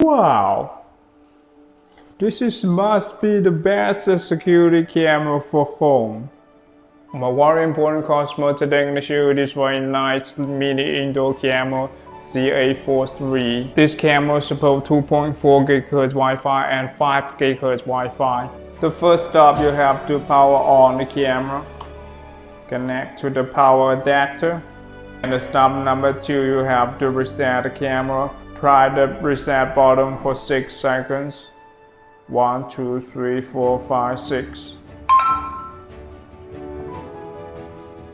Wow! Must be the best security camera for home. My very important customer today to show this very nice mini indoor camera CA43. This camera supports 2.4 GHz Wi-Fi and 5 GHz Wi-Fi. The first step, you have to power on the camera. Connect to the power adapter. And the step number 2, you have to reset the camera. Press the reset button for 6 seconds. 1, 2, 3, 4, 5, 6.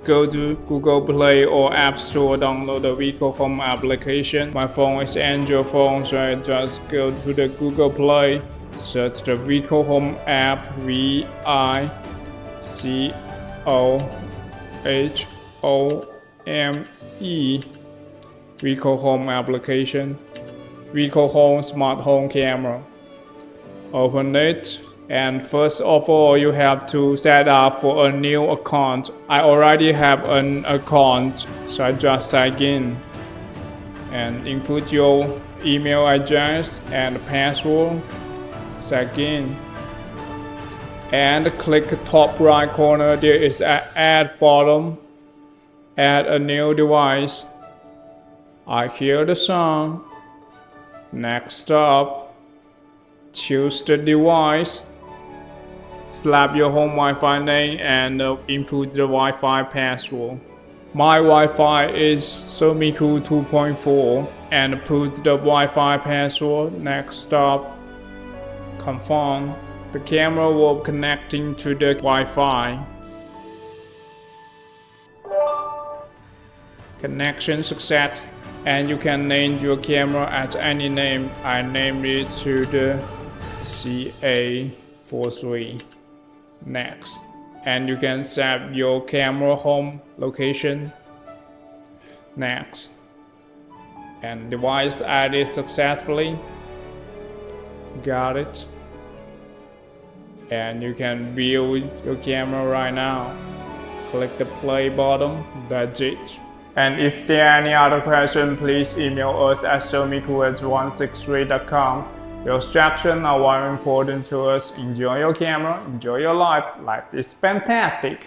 Go to Google Play or App Store, download the Vicohome application. My phone is Android phone, so I just go to the Google Play, search the Vicohome app, V-I-C-O-H-O-M-E, Vicohome application, Vicohome smart home camera. Open it, and first of all you have to set up for a new account. I already have an account, so I just sign in and input your email address and password. Sign in and click the top right corner. There is an add button. Add a new device. I hear the song. Next up, choose the device, slap your home Wi-Fi name and input the Wi-Fi password. My Wi-Fi is Sovmiku 2.4 and put the Wi-Fi password. Next stop, confirm. The camera will connecting to the Wi-Fi. Connection success, and you can name your camera at any name. I named it to the CA43. Next, and you can set your camera home location. Next, and device added successfully. Got it. And you can view your camera right now. Click the play button. That's it. And if there are any other questions, please email us at Sovmiku@163.com. Your instructions are very important to us. Enjoy your camera, enjoy your life. Life is fantastic.